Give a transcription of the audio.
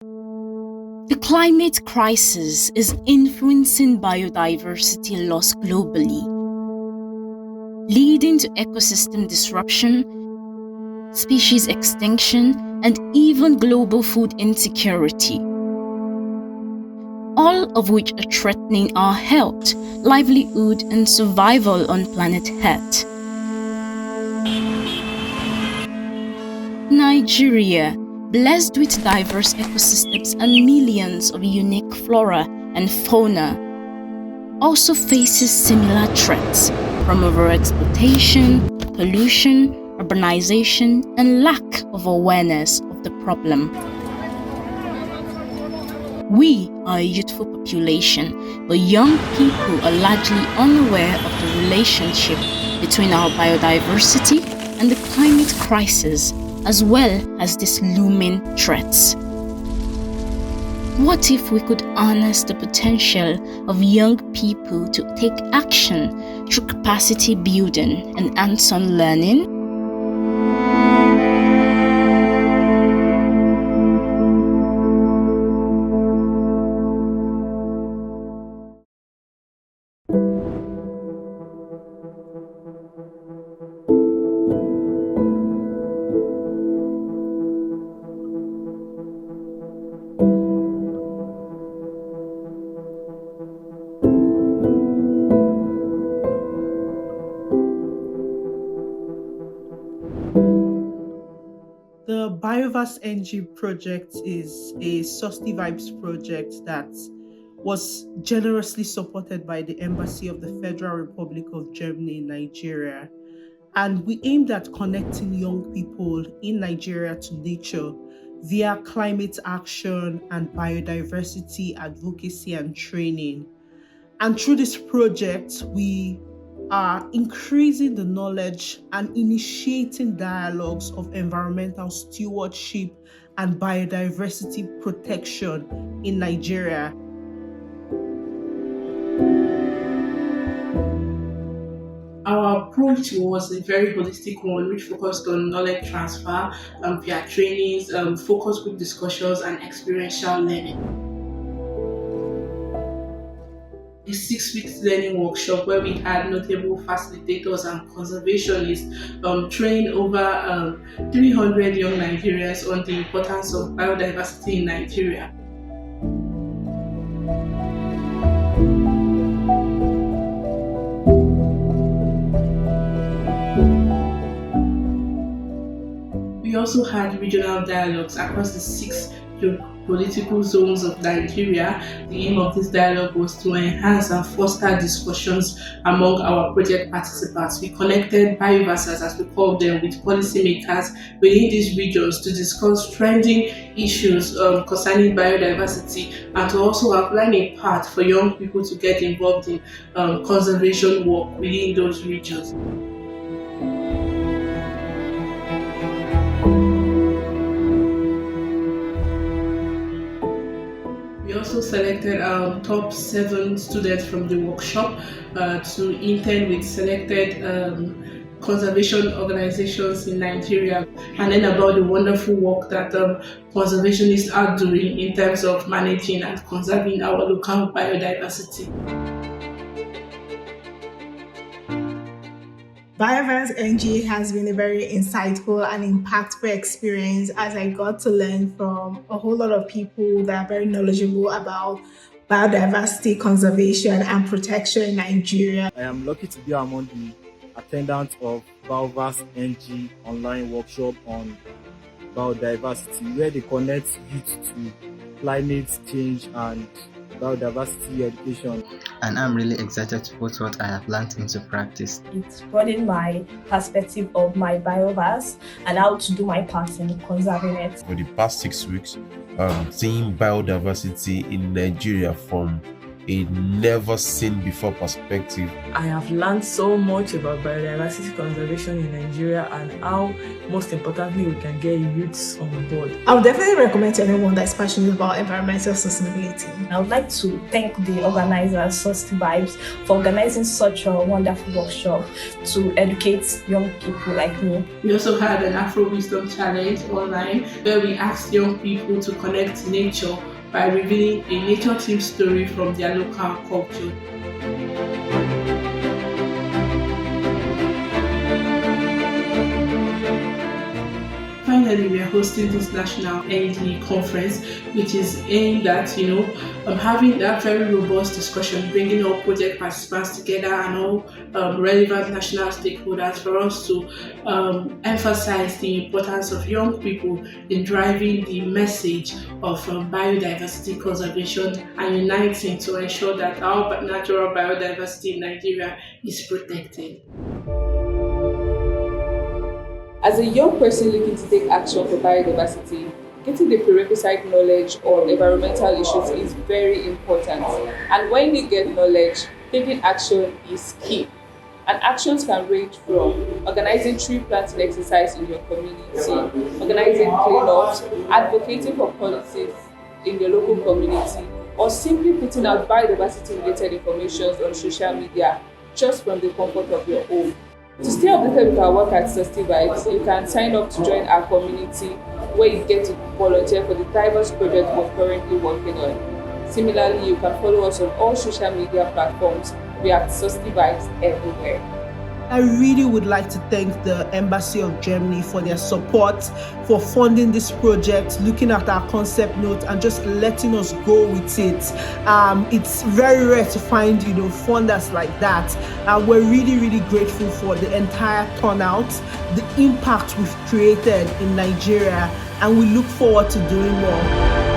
The climate crisis is influencing biodiversity loss globally, leading to ecosystem disruption, species extinction, and even global food insecurity, all of which are threatening our health, livelihood, and survival on planet Earth. Nigeria, blessed with diverse ecosystems and millions of unique flora and fauna, also faces similar threats from overexploitation, pollution, urbanization, and lack of awareness of the problem. We are a youthful population, but young people are largely unaware of the relationship between our biodiversity and the climate crisis, as well as these looming threats. What if we could harness the potential of young people to take action through capacity building and hands-on learning? The Bioverse NG project is a Susty Vibes project that was generously supported by the Embassy of the Federal Republic of Germany in Nigeria. And we aimed at connecting young people in Nigeria to nature via climate action and biodiversity advocacy and training. And through this project, we are increasing the knowledge and initiating dialogues of environmental stewardship and biodiversity protection in Nigeria. Our approach was a very holistic one, which focused on knowledge transfer via trainings, focus group discussions, and experiential learning. The 6 weeks learning workshop, where we had notable facilitators and conservationists train over 300 young Nigerians on the importance of biodiversity in Nigeria. We also had regional dialogues across the 6 political zones of Nigeria. The aim of this dialogue was to enhance and foster discussions among our project participants. We connected bioversers, as we call them, with policymakers within these regions to discuss trending issues concerning biodiversity and to also outline a path for young people to get involved in conservation work within those regions. We also selected our top 7 students from the workshop to intern with selected conservation organizations in Nigeria, and then about the wonderful work that conservationists are doing in terms of managing and conserving our local biodiversity. Bioverse NG has been a very insightful and impactful experience, as I got to learn from a whole lot of people that are very knowledgeable about biodiversity conservation and protection in Nigeria. I am lucky to be among the attendants of Bioverse NG online workshop on biodiversity, where they connect youth to climate change and biodiversity education. And I'm really excited to put what I have learned into practice. It's broadened my perspective of my bioverse and how to do my part in conserving it. For the past 6 weeks, seeing biodiversity in Nigeria from a never seen before perspective. I have learned so much about biodiversity conservation in Nigeria and how, most importantly, we can get youths on board. I would definitely recommend to anyone that is passionate about environmental sustainability. I would like to thank the organizers, Susty Vibes, for organizing such a wonderful workshop to educate young people like me. We also had an Afro Wisdom Challenge online where we asked young people to connect to nature by revealing a nature-themed story from their local culture. Finally, we are hosting this national NG conference, which is aimed at, having that very robust discussion, bringing all project participants together and all relevant national stakeholders for us to emphasize the importance of young people in driving the message of biodiversity conservation and uniting to ensure that our natural biodiversity in Nigeria is protected. As a young person looking to take action for biodiversity, getting the prerequisite knowledge on environmental issues is very important. And when you get knowledge, taking action is key. And actions can range from organizing tree planting exercise in your community, organizing cleanups, advocating for policies in your local community, or simply putting out biodiversity-related information on social media just from the comfort of your home. To stay updated with our work at Susty Vibes, you can sign up to join our community where you get to volunteer for the diverse project we're currently working on. Similarly, you can follow us on all social media platforms. We are Susty Vibes everywhere. I really would like to thank the Embassy of Germany for their support, for funding this project, looking at our concept note and just letting us go with it. It's very rare to find, funders like that. We're really grateful for the entire turnout, the impact we've created in Nigeria, and we look forward to doing more.